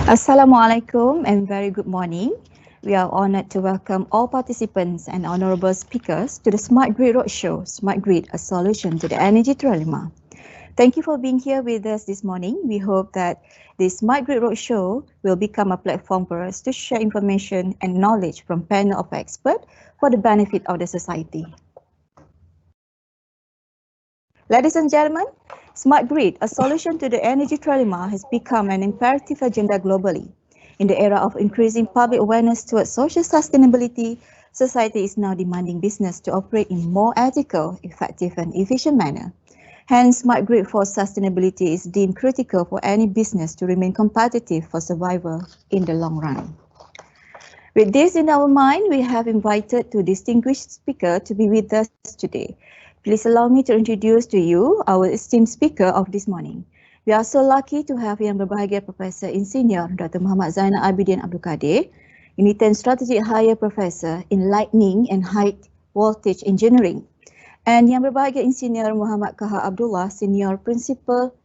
Assalamualaikum and very good morning. We are honored to welcome all participants and honorable speakers to the Smart Grid Roadshow, Smart Grid, a solution to the energy trilemma. Thank you for being here with us this morning. We hope that this Smart Grid Roadshow will become a platform for us to share information and knowledge from panel of experts for the benefit of the society. Ladies and gentlemen, Smart Grid, a solution to the energy trilemma, has become an imperative agenda globally. In the era of increasing public awareness towards social sustainability, society is now demanding business to operate in more ethical, effective and efficient manner. Hence, Smart Grid for sustainability is deemed critical for any business to remain competitive for survival in the long run. With this in our mind, we have invited two distinguished speakers to be with us today. Please allow me to introduce to you our esteemed speaker of this morning. We are so lucky to have Yang Berbahagia Profesor Insinyur Dr. Muhammad Zainal Abidin Abdul Kadir, Unit 10 Strategic Higher Professor in Lightning and High Voltage Engineering, and Yang Berbahagia Insinyur Muhammad Kahar Abdullah, Senior Principal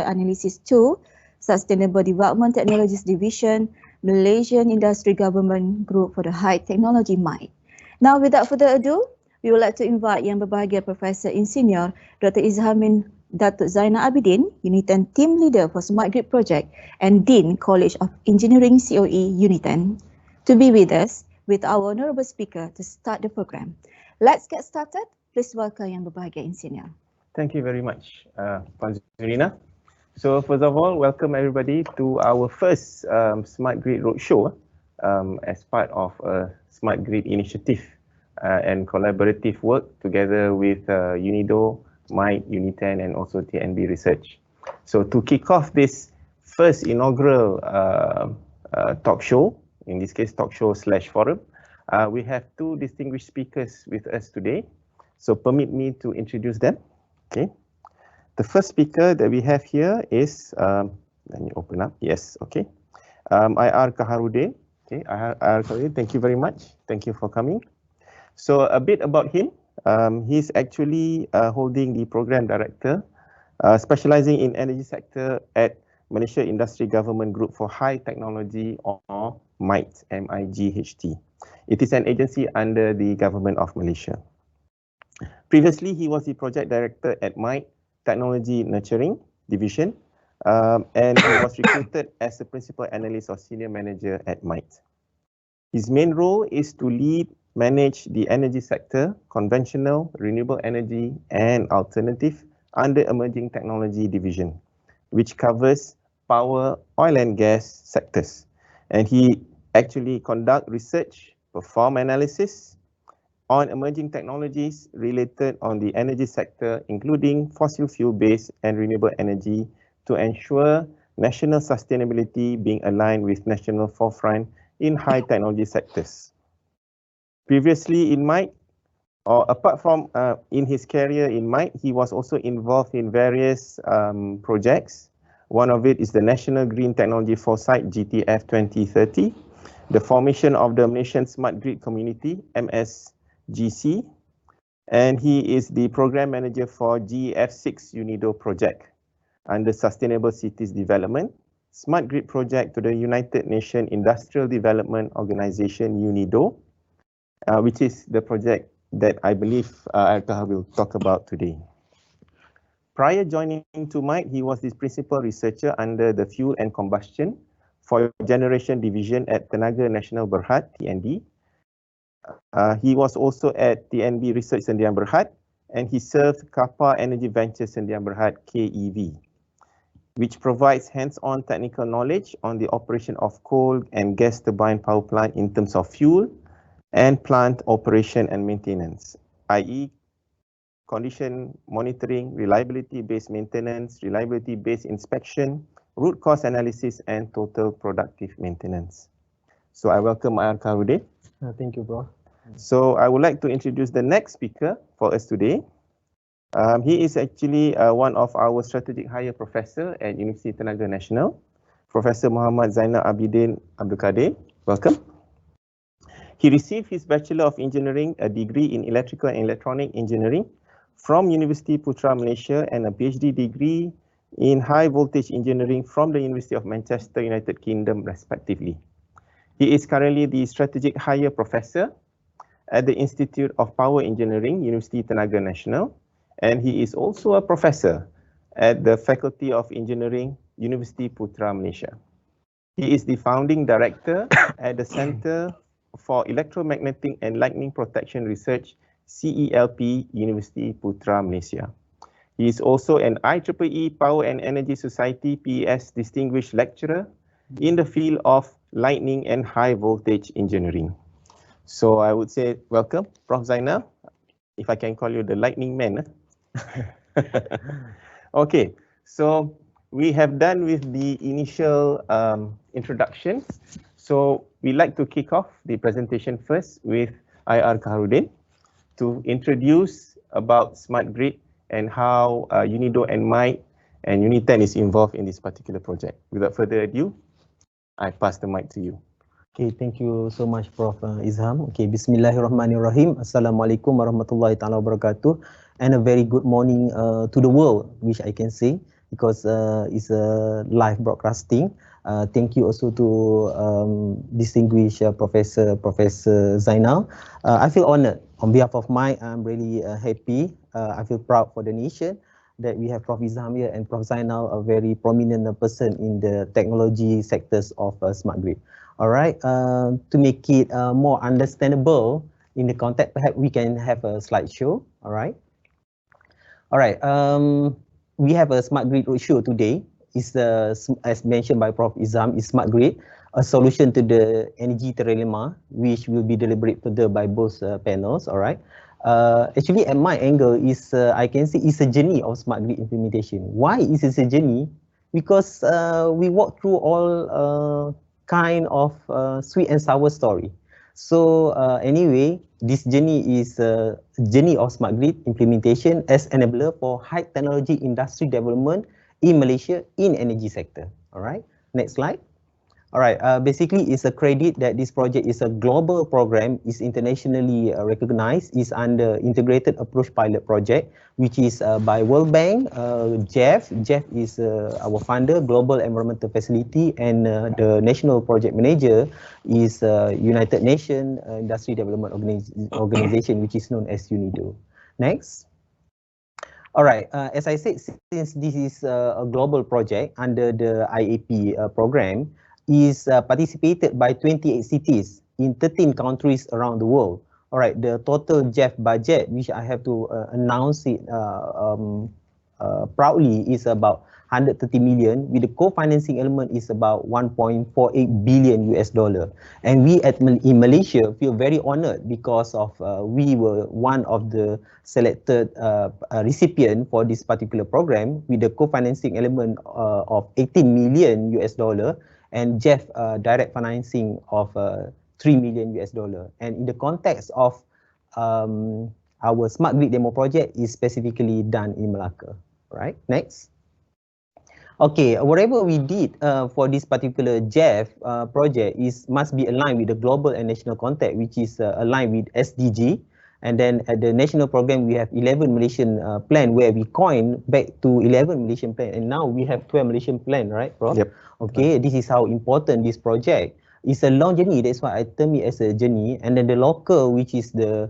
Analysis 2, Sustainable Development Technologies Division, Malaysian Industry Government Group for the High Technology MIT. Now, without further ado, we would like to invite Yang Berbahagia Profesor Insinyur Dr. Izhamin Datuk Zainal Abidin, Unit 10 Team Leader for Smart Grid Project and Dean College of Engineering COE Unit 10, to be with us with our honorable speaker to start the program. Let's get started. Please welcome Yang Berbahagia Insinyur. Thank you very much, Puan Zurina. So first of all, welcome everybody to our first Smart Grid Roadshow as part of a Smart Grid initiative and collaborative work together with UNIDO, MIT, Uniten and also TNB Research. So to kick off this first inaugural talk show, in this case talk show / forum, we have two distinguished speakers with us today. So permit me to introduce them. Okay. The first speaker that we have here is, let me open up. Yes, okay. IR Kaharuddin. Okay, IR Kaharuddin, thank you very much. Thank you for coming. So a bit about him. He's actually holding the program director, specializing in energy sector at Malaysia Industry Government Group for High Technology, or MIGHT, M-I-G-H-T. It is an agency under the Government of Malaysia. Previously, he was the project director at MIGHT Technology Nurturing Division, and he was recruited as the principal analyst or senior manager at MIGHT. His main role is to lead, manage the energy sector, conventional, renewable energy, and alternative under Emerging Technology Division, which covers power, oil and gas sectors. And he actually conduct research, perform analysis on emerging technologies related on the energy sector, including fossil fuel-based and renewable energy, to ensure national sustainability being aligned with national forefront in high technology sectors. Previously in MIGHT, or apart from in his career in MIGHT, he was also involved in various projects. One of it is the National Green Technology Foresight GTF 2030, the formation of the Malaysian Smart Grid Community, MSGC, and he is the program manager for GEF6 UNIDO project under Sustainable Cities Development, Smart Grid project to the United Nations Industrial Development Organization UNIDO, which is the project that I believe Alkaha will talk about today. Prior joining to MIGHT, he was the principal researcher under the Fuel and Combustion for Generation Division at Tenaga Nasional Berhad, TNB. He was also at TNB Research Sendian Berhad, and he served Kapar Energy Ventures Sendian Berhad, KEV, which provides hands-on technical knowledge on the operation of coal and gas turbine power plant in terms of fuel and plant operation and maintenance, i.e. condition monitoring, reliability-based maintenance, reliability-based inspection, root cause analysis, and total productive maintenance. So I welcome IR Kaharuddin. Thank you, bro. So I would like to introduce the next speaker for us today. He is actually one of our strategic higher professor at University Tenaga Nasional, Professor Muhammad Zainal Abidin Abdul Kadir. Welcome. He received his Bachelor of Engineering, a degree in Electrical and Electronic Engineering from University Putra Malaysia, and a PhD degree in high voltage engineering from the University of Manchester, United Kingdom, respectively. He is currently the strategic higher professor at the Institute of Power Engineering, University Tenaga Nasional, and he is also a professor at the Faculty of Engineering, University Putra Malaysia. He is the founding director at the Center for Electromagnetic and Lightning Protection Research, CELP, University Putra Malaysia. He is also an IEEE Power and Energy Society PES Distinguished Lecturer in the field of lightning and high voltage engineering. So I would say welcome, Prof. Zainal, if I can call you the lightning man. Okay, so we have done with the initial introduction. So we like to kick off the presentation first with IR Kaharudin to introduce about smart grid and how UNIDO and MITE and UNITEN is involved in this particular project. Without further ado, I pass the mic to you. Okay, thank you so much, Prof. Izham. Okay, Bismillahirrahmanirrahim. Assalamualaikum warahmatullahi taala wabarakatuh, and a very good morning to the world, which I can say because it's a live broadcasting. Thank you also to distinguished Professor Zainal. I feel honored on behalf of MITE. I'm really happy. I feel proud for the nation that we have Prof. Izham here and Prof. Zainal, a very prominent person in the technology sectors of smart grid. All right, to make it more understandable in the context, perhaps we can have a slideshow. All right. We have a smart grid roadshow today. It's as mentioned by Prof. Izham, is smart grid, a solution to the energy trilemma, which will be deliberated further by both panels. All right. Actually, at my angle is I can see it's a journey of smart grid implementation. Why is it a journey? Because we walk through all kind of sweet and sour story. So anyway, this journey is a journey of smart grid implementation as enabler for high technology industry development in Malaysia in energy sector. All right, next slide. All right, basically it's a credit that this project is a global program, is internationally recognized, is under integrated approach pilot project, which is by World Bank, Jeff. Jeff is our founder, Global Environmental Facility, and the national project manager is United Nations Industry Development Organization, which is known as UNIDO. Next. All right, as I said, since this is a global project under the IAP program, is participated by 28 cities in 13 countries around the world. All right, the total JEF budget, which I have to announce it proudly, is about 130 million, with the co-financing element is about 1.48 billion US dollar. And we in Malaysia feel very honored because of we were one of the selected recipient for this particular program with the co-financing element of 18 million US dollar and Jeff direct financing of 3 million US dollar. And in the context of our smart grid demo project is specifically done in Malacca. Right, next. Okay, whatever we did for this particular Jeff project must be aligned with the global and national context, which is aligned with SDG. And then at the national program, we have 11 Malaysian plan where we coin back to 11 Malaysian plan. And now we have 12 Malaysian plan, right, Prof? Yep. Okay, this is how important this project. It's a long journey, that's why I term it as a journey. And then the local, which is the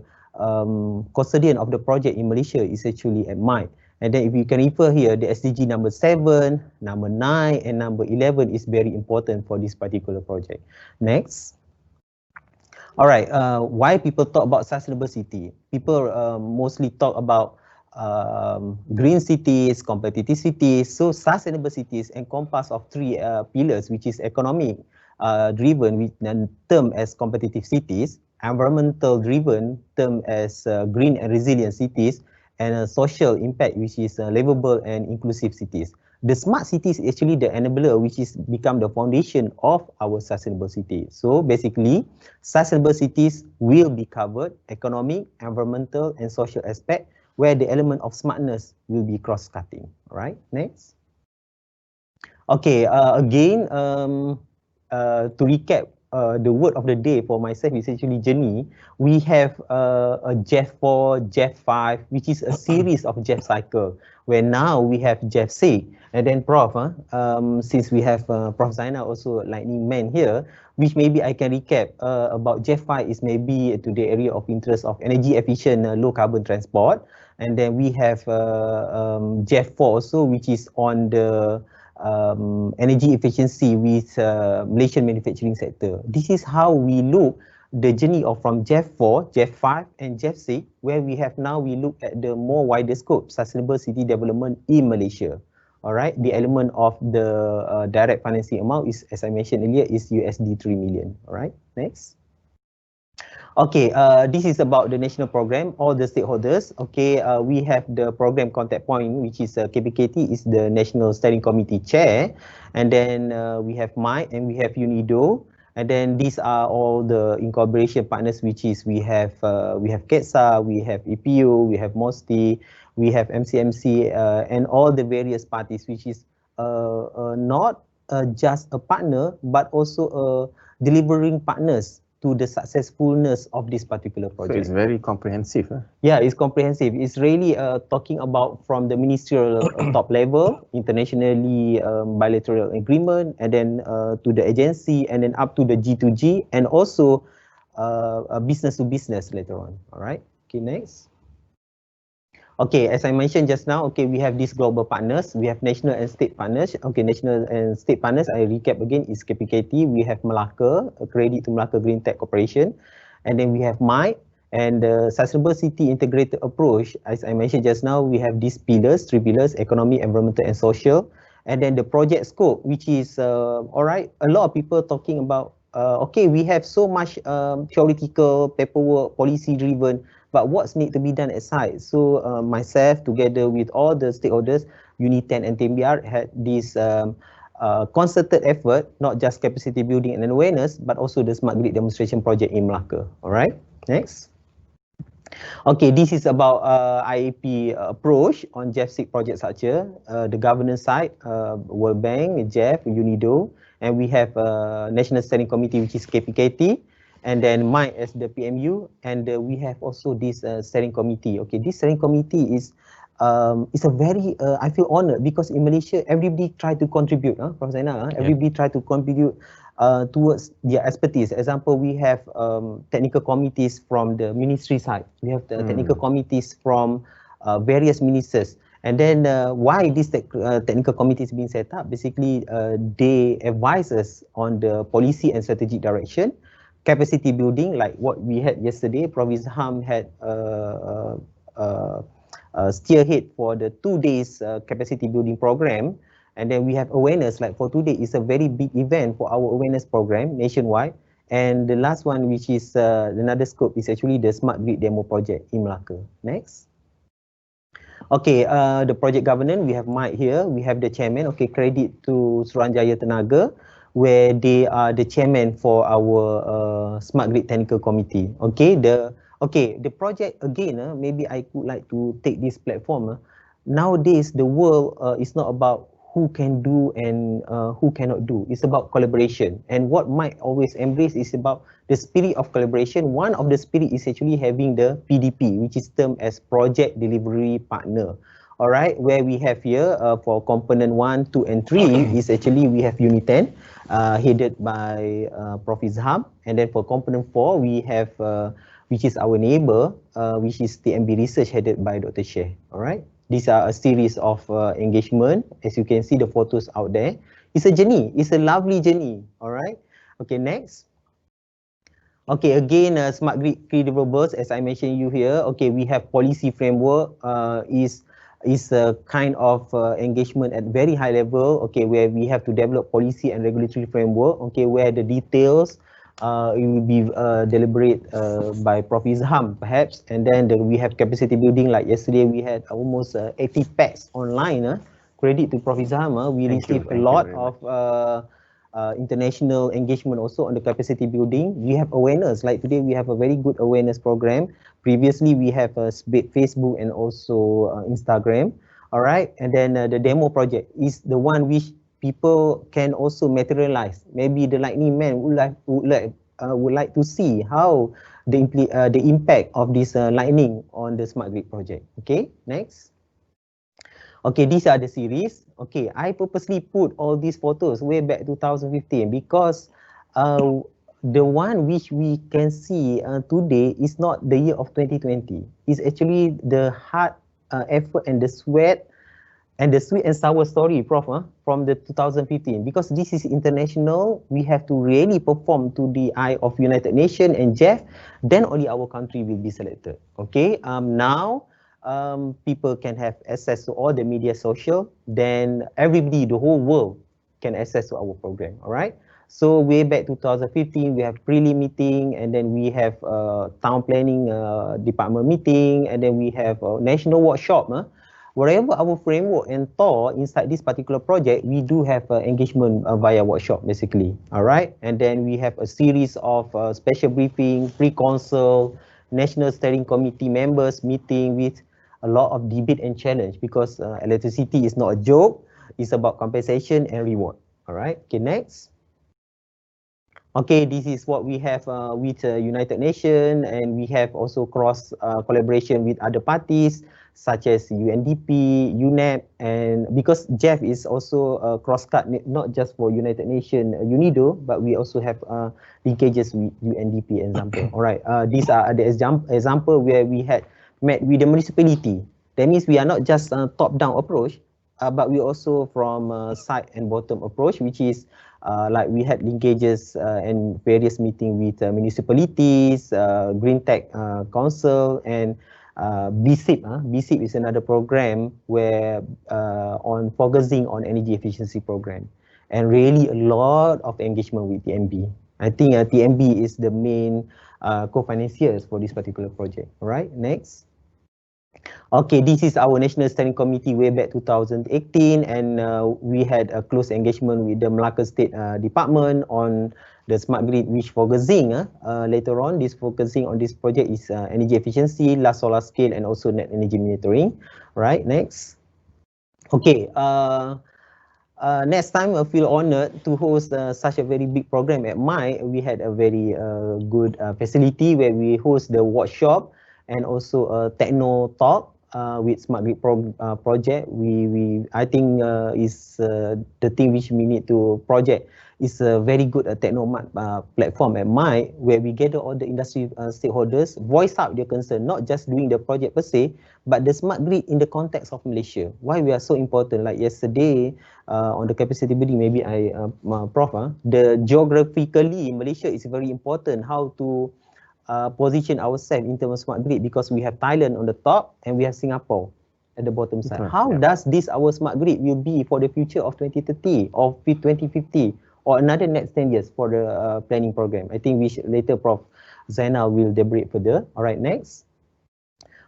custodian of the project in Malaysia, is actually at MITE. And then if you can refer here, the SDG number 7, number 9, and number 11 is very important for this particular project. Next. All right, why people talk about sustainable city? People mostly talk about green cities, competitive cities. So sustainable cities encompass of three pillars, which is economic driven, which term as competitive cities, environmental driven, term as green and resilient cities, and a social impact, which is livable and inclusive cities. The smart cities is actually the enabler, which is become the foundation of our sustainable city. So basically, sustainable cities will be covered economic, environmental, and social aspect, where the element of smartness will be cross-cutting. All right, next. Okay, again, to recap the word of the day for myself is actually journey. We have a Jeff 4, Jeff 5, which is a series of Jeff cycle, where now we have Jeff 6. And then Prof, since we have Prof Zainal also lightning man here, which maybe I can recap about Jeff 5 is maybe to the area of interest of energy efficient low carbon transport. And then we have Jeff 4 also, which is on the energy efficiency with Malaysian manufacturing sector. This is how we look the journey of from Jeff 4, Jeff 5 and Jeff 6, where we have now we look at the more wider scope, sustainable city development in Malaysia. All right, the element of the direct financing amount is, as I mentioned earlier, is USD 3 million. All right, next. Okay, this is about the national program, all the stakeholders. Okay, we have the program contact point, which is KPKT is the National Steering Committee Chair. And then we have Mike and we have UNIDO. And then these are all the incorporation partners, which is we have KETSA, we have EPU, we have MOSTI, we have MCMC, and all the various parties, which is not just a partner, but also delivering partners to the successfulness of this particular project. So it's very comprehensive. Huh? Yeah, it's comprehensive. It's really talking about from the ministerial top level, internationally bilateral agreement, and then to the agency, and then up to the G2G, and also business to business later on. All right. Okay, next. Okay, as I mentioned just now, okay, we have these global partners. We have national and state partners. Okay, national and state partners, I recap again, is KPKT. We have Melaka, a credit to Melaka Green Tech Corporation. And then we have MITE and the Sustainable City Integrated Approach. As I mentioned just now, we have these pillars, 3 pillars, economy, environmental, and social. And then the project scope, which is, all right, a lot of people talking about, okay, we have so much theoretical paperwork, policy driven, but what's need to be done at site? So myself, together with all the stakeholders, UNI10 and TMBR had this concerted effort, not just capacity building and awareness, but also the smart grid demonstration project in Melaka. All right, next. Okay, this is about IAP approach on JEF6 project structure, the governance side, World Bank, JEF, UNIDO, and we have National Steering Committee, which is KPKT, and then mine as the PMU, and we have also this steering committee. Okay, this steering committee is a very, I feel honored because in Malaysia, everybody try to contribute, Prof. Zainal, everybody try to contribute towards their expertise. Example, we have technical committees from the ministry side. We have the technical committees from various ministers. And then why this technical committee is being set up? Basically, they advise us on the policy and strategic direction, capacity building, like what we had yesterday. Prof. Izham had spearhead for the 2 days capacity building program. And then we have awareness, like for today, it's a very big event for our awareness program nationwide. And the last one, which is another scope, is actually the Smart Grid Demo project in Melaka. Next. Okay, the project governance, we have Mike here. We have the chairman. Okay, credit to Suruhanjaya Tenaga, where they are the chairman for our Smart Grid Technical Committee. Okay, the project again, maybe I would like to take this platform. Nowadays, the world is not about who can do and who cannot do. It's about collaboration. And what Mike always embrace is about the spirit of collaboration. One of the spirit is actually having the PDP, which is termed as Project Delivery Partner. All right, where we have here for component 1, 2, and 3 is actually we have UNI10 headed by Prof. Izham. And then for component 4, we have, which is our neighbor, which is TMB Research headed by Dr. Sheikh. All right. These are a series of engagement. As you can see the photos out there. It's a journey. It's a lovely journey. All right. Okay, next. Okay, again, smart grid key deliverables, as I mentioned you here. Okay, we have policy framework is a kind of engagement at very high level. Okay, where we have to develop policy and regulatory framework. Okay, where the details it will be deliberate by Prof. Izham perhaps, and then we have capacity building. Like yesterday, we had almost 80 packs online. Credit to Prof. Izham. We received a lot of international engagement also on the capacity building. We have awareness. Like today, we have a very good awareness program. Previously, we have Facebook and also Instagram. All right, and then the demo project is the one which people can also materialize. Maybe the lightning man would like to see how the impact of this lightning on the smart grid project. Okay, next. Okay, these are the series. Okay, I purposely put all these photos way back 2015 because the one which we can see today is not the year of 2020. It's actually the hard effort and the sweat and the sweet and sour story, Prof, from the 2015. Because this is international, we have to really perform to the eye of United Nations and Jeff, then only our country will be selected. Okay, now people can have access to all the media social, then everybody, the whole world can access to our program, all right? So way back 2015, we have prelim meeting, and then we have town planning department meeting, and then we have national workshop. Wherever our framework and thought inside this particular project, we do have engagement via workshop basically, all right? And then we have a series of special briefing, pre-council, national steering committee members meeting with a lot of debate and challenge because electricity is not a joke, it's about compensation and reward, all right? Okay, next. Okay, this is what we have with United Nations, and we have also cross collaboration with other parties such as UNDP, UNEP, and because Jeff is also cross-cut not just for United Nations UNIDO, but we also have linkages with UNDP example. All right, these are the example where we had met with the municipality. That means we are not just top-down approach, but we also from side and bottom approach, which is like we had linkages and various meeting with municipalities, Green Tech Council, and BSIP. BSIP is another program where on focusing on energy efficiency program, and really a lot of engagement with TMB. I think TMB is the main co-financiers for this particular project. All right, next. Okay, this is our National Steering Committee way back 2018, and we had a close engagement with the Malacca State Department on the smart grid, which focusing later on. This focusing on this project is energy efficiency, large solar scale, and also net energy monitoring. Right, next. Okay, next time I feel honored to host such a very big program at MAI. We had a very good facility where we host the workshop and also a techno talk with smart grid project. I think is the thing which we need to project is a very good techno platform at MAI, where we gather all the industry stakeholders, voice out their concern, not just doing the project per se, but the smart grid in the context of Malaysia. Why we are so important? Like yesterday on the capacity building, maybe Prof, the geographically Malaysia is very important. How to position ourselves in terms of smart grid, because we have Thailand on the top and we have Singapore at the bottom side. How does this our smart grid will be for the future of 2030 or 2050 or another next 10 years for the planning program? I think we should later Prof Zainal will deliberate further. All right, next.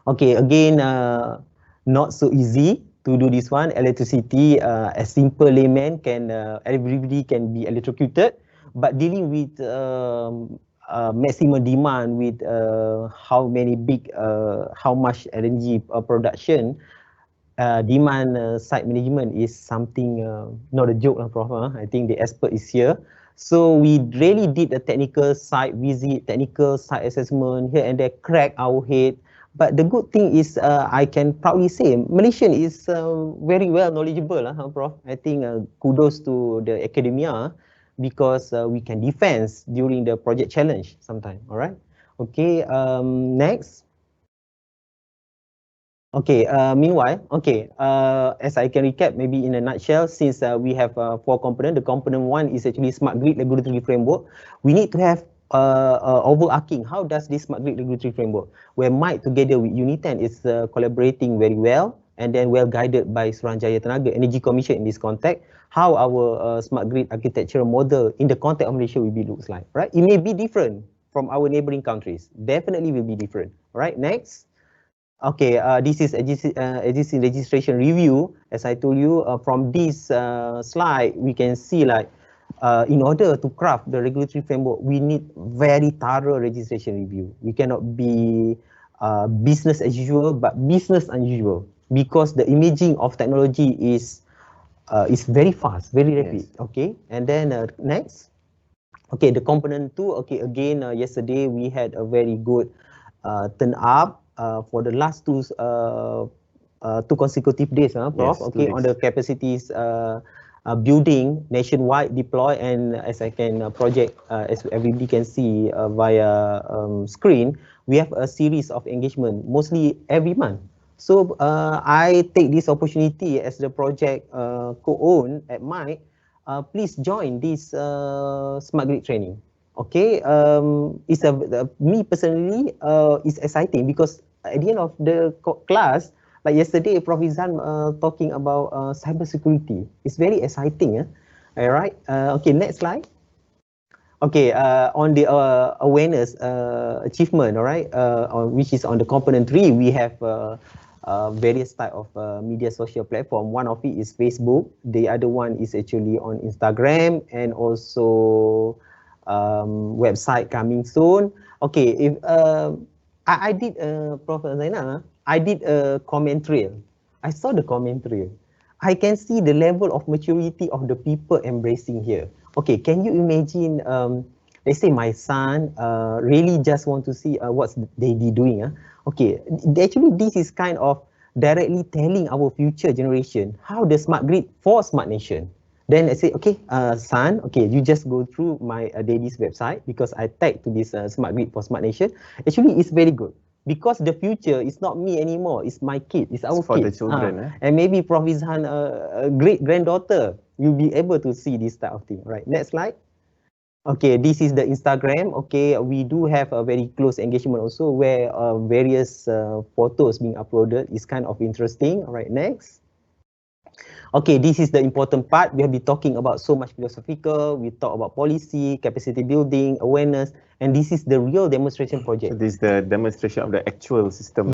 Okay, again, not so easy to do this one. Electricity, a simple layman can, everybody can be electrocuted, but dealing with maximum demand with how much energy production, demand site management is something not a joke, Prof. I think the expert is here. So we really did a technical site visit, technical site assessment here and there, crack our head. But the good thing is I can proudly say Malaysian is very well knowledgeable, Prof. I think kudos to the academia, because we can defense during the project challenge sometime. All right. Okay. Next. Okay. Meanwhile, okay. As I can recap, maybe in a nutshell, since we have 4 components. The component 1 is actually smart grid regulatory framework. We need to have overarching. How does this smart grid regulatory framework, where MIT together with Uniten is collaborating very well, and then well guided by Suruhanjaya Tenaga Energy Commission in this context, how our smart grid architectural model in the context of Malaysia will be looks like, right? It may be different from our neighboring countries. Definitely will be different. All right, next. Okay, this is existing registration review. As I told you, from this slide, we can see like in order to craft the regulatory framework, we need very thorough registration review. We cannot be business as usual, but business unusual, because the imaging of technology is it's very fast, very rapid. Yes. Okay, and then next. Okay, the component 2. Okay, again, yesterday we had a very good turn up for the last two consecutive days, Prof. Yes, 2 Okay, on the days. capacities building nationwide deploy, and as I can project, as everybody can see via screen, we have a series of engagement, mostly every month. So I take this opportunity as the project co-own at Mike. Please join this smart grid training. Okay, it's me personally, it's exciting because at the end of the class, like yesterday, Prof. Izan talking about cyber security. It's very exciting. All right. Okay, next slide. Okay, on the awareness achievement, all right, which is on the component 3, we have various type of media social platform. One of it is Facebook. The other one is actually on Instagram, and also website coming soon. Okay, if I did Prof. Zainal, I did a comment trail. I saw the comment trail. I can see the level of maturity of the people embracing here. Okay, can you imagine, let's say my son really just want to see what's they doing. Okay, actually this is kind of directly telling our future generation how the smart grid for smart nation. Then I say, okay, son, okay, you just go through my daddy's website because I tagged to this smart grid for smart nation. Actually, it's very good because the future is not me anymore. It's my kid. It's our It's for the kids. children. And maybe Prof. Izhan, great granddaughter, you'll be able to see this type of thing. Right. Next slide. Okay, this is the Instagram. Okay, we do have a very close engagement also where various photos being uploaded. Is kind of interesting. All right, next. Okay, this is the important part. We have been talking about so much philosophical. We talk about policy, capacity building, awareness, and this is the real demonstration So project. this is the demonstration of the actual system.